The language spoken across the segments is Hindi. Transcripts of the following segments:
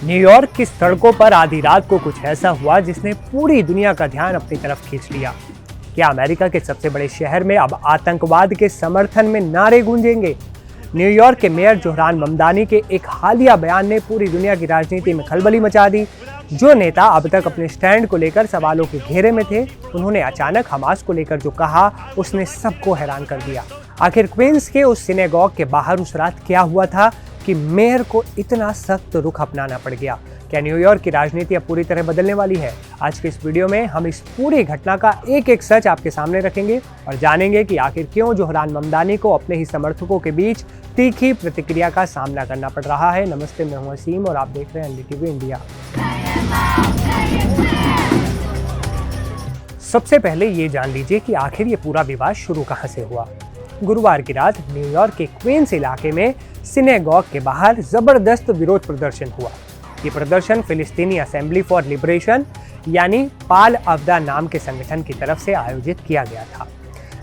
न्यूयॉर्क की सड़कों पर आधी रात को कुछ ऐसा हुआ जिसने पूरी दुनिया का ध्यान अपनी तरफ खींच लिया। क्या अमेरिका के सबसे बड़े शहर में अब आतंकवाद के समर्थन में नारे गूंजेंगे? न्यूयॉर्क के मेयर जोहरान ममदानी के एक हालिया बयान ने पूरी दुनिया की राजनीति में खलबली मचा दी। जो नेता अब तक अपने स्टैंड को लेकर सवालों के घेरे में थे, उन्होंने अचानक हमास को लेकर जो कहा, उसने सबको हैरान कर दिया। आखिर क्वींस के उस सिनेगॉग के बाहर उस रात क्या हुआ था कि मेयर को इतना सख्त रुख अपनाना पड़ गया? क्या न्यूयॉर्क की राजनीति अब पूरी तरह बदलने वाली है? आज के इस वीडियो में हम इस पूरी घटना का एक एक सच आपके सामने रखेंगे और जानेंगे कि आखिर क्यों जोहरान ममदानी को अपने ही समर्थकों के बीच तीखी प्रतिक्रिया का सामना करना पड़ रहा है। नमस्ते, मैं हूं असीम और आप देख रहे हैं एनडीटीवी इंडिया। सबसे पहले ये जान लीजिए कि आखिर ये पूरा विवाद शुरू कहां से हुआ। गुरुवार की रात न्यूयॉर्क के क्वींस इलाके में सिनेगॉग के बाहर जबरदस्त विरोध प्रदर्शन हुआ। ये प्रदर्शन फिलिस्तीनी असेंबली फॉर लिबरेशन यानी पाल अवदा नाम के संगठन की तरफ से आयोजित किया गया था।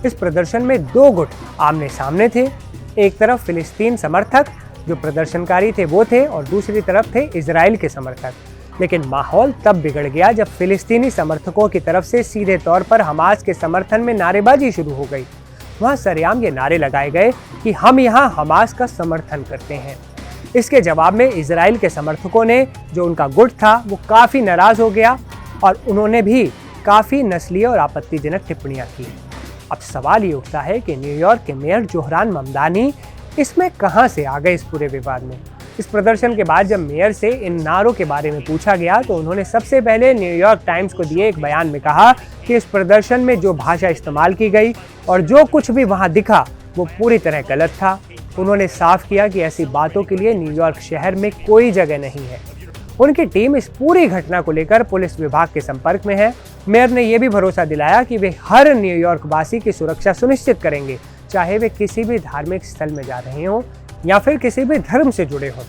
इस प्रदर्शन में दो गुट आमने सामने थे। एक तरफ फिलिस्तीन समर्थक जो प्रदर्शनकारी थे वो थे और दूसरी तरफ थे इजराइल के समर्थक। लेकिन माहौल तब बिगड़ गया जब फिलिस्तीनी समर्थकों की तरफ से सीधे तौर पर हमास के समर्थन में नारेबाजी शुरू हो गई। वहाँ सरेआम ये नारे लगाए गए कि हम यहाँ हमास का समर्थन करते हैं। इसके जवाब में इजराइल के समर्थकों ने, जो उनका गुट था, वो काफ़ी नाराज़ हो गया और उन्होंने भी काफ़ी नस्लीय और आपत्तिजनक टिप्पणियाँ की। अब सवाल ये उठता है कि न्यूयॉर्क के मेयर जोहरान ममदानी इसमें कहाँ से आ गए इस पूरे विवाद में। इस प्रदर्शन के बाद जब मेयर से इन नारों के बारे में पूछा गया तो उन्होंने सबसे पहले न्यूयॉर्क टाइम्स को दिए एक बयान में कहा कि इस प्रदर्शन में जो भाषा इस्तेमाल की गई और जो कुछ भी वहां दिखा वो पूरी तरह गलत था। उन्होंने साफ किया कि ऐसी बातों के लिए न्यूयॉर्क शहर में कोई जगह नहीं है। उनकी टीम इस पूरी घटना को लेकर पुलिस विभाग के संपर्क में है। मेयर ने यह भी भरोसा दिलाया कि वे हर न्यूयॉर्क वासी की सुरक्षा सुनिश्चित करेंगे, चाहे वे किसी भी धार्मिक स्थल में जा रहे हों या फिर किसी भी धर्म से जुड़े हों।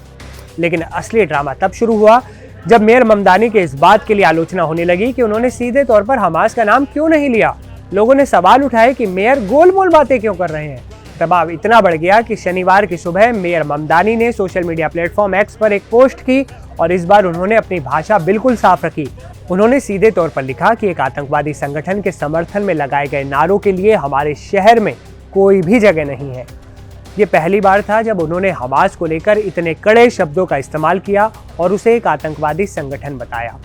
लेकिन असली ड्रामा तब शुरू हुआ जब मेयर ममदानी के इस बात के लिए आलोचना होने लगी कि उन्होंने सीधे तौर पर हमास का नाम क्यों नहीं लिया। लोगों ने सवाल उठाए कि मेयर गोल मोल बातें क्यों कर रहे हैं। दबाव इतना बढ़ गया कि शनिवार की सुबह मेयर ममदानी ने सोशल मीडिया प्लेटफॉर्म एक्स पर एक पोस्ट की और इस बार उन्होंने अपनी भाषा बिल्कुल साफ रखी। उन्होंने सीधे तौर पर लिखा कि एक आतंकवादी संगठन के समर्थन में लगाए गए नारों के लिए हमारे शहर में कोई भी जगह नहीं है। ये पहली बार था जब उन्होंने हमास को लेकर इतने कड़े शब्दों का इस्तेमाल किया और उसे एक आतंकवादी संगठन बताया।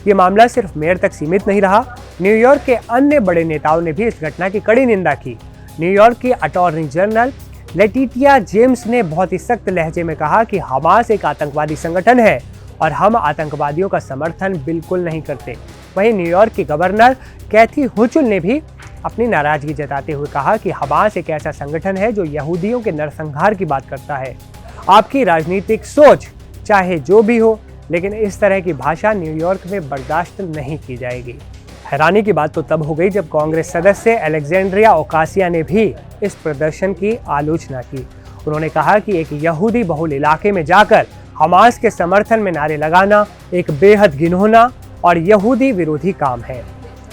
ये मामला सिर्फ मेयर तक सीमित नहीं रहा। न्यूयॉर्क के अन्य बड़े नेताओं ने भी इस घटना की कड़ी निंदा की। न्यूयॉर्क की अटॉर्नी जनरल लेटिटिया जेम्स ने बहुत ही सख्त लहजे में कहा कि हमास एक आतंकवादी संगठन है और हम आतंकवादियों का समर्थन बिल्कुल नहीं करते। वहीं न्यूयॉर्क की गवर्नर कैथी होचुल ने भी अपनी नाराजगी जताते हुए कहा कि हमास एक ऐसा संगठन है जो यहूदियों के नरसंहार की बात करता है। आपकी राजनीतिक सोच चाहे जो भी हो, लेकिन इस तरह की भाषा न्यूयॉर्क में बर्दाश्त नहीं की जाएगी। हैरानी की बात तो तब हो गई जब कांग्रेस सदस्य अलेक्जेंड्रिया ओकासिया ने भी इस प्रदर्शन की आलोचना की। उन्होंने कहा कि एक यहूदी बहुल इलाके में जाकर हमास के समर्थन में नारे लगाना एक बेहद घिनौना और यहूदी विरोधी काम है।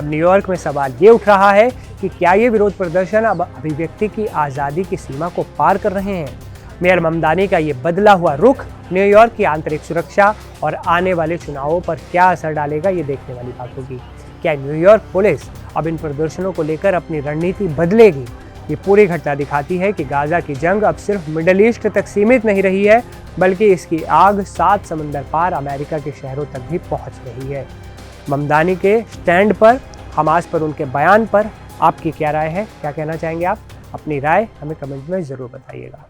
अब न्यूयॉर्क में सवाल ये उठ रहा है कि क्या ये विरोध प्रदर्शन अब अभिव्यक्ति की आज़ादी की सीमा को पार कर रहे हैं? मेयर ममदानी का ये बदला हुआ रुख न्यूयॉर्क की आंतरिक सुरक्षा और आने वाले चुनावों पर क्या असर डालेगा, ये देखने वाली बात होगी। क्या न्यूयॉर्क पुलिस अब इन प्रदर्शनों को लेकर अपनी रणनीति बदलेगी? ये पूरी घटना दिखाती है कि गाजा की जंग अब सिर्फ मिडल ईस्ट तक सीमित नहीं रही है, बल्कि इसकी आग 7 समंदर पार अमेरिका के शहरों तक भी पहुंच रही है। ममदानी के स्टैंड पर, हमास पर उनके बयान पर आपकी क्या राय है? क्या कहना चाहेंगे आप? अपनी राय हमें कमेंट में ज़रूर बताइएगा।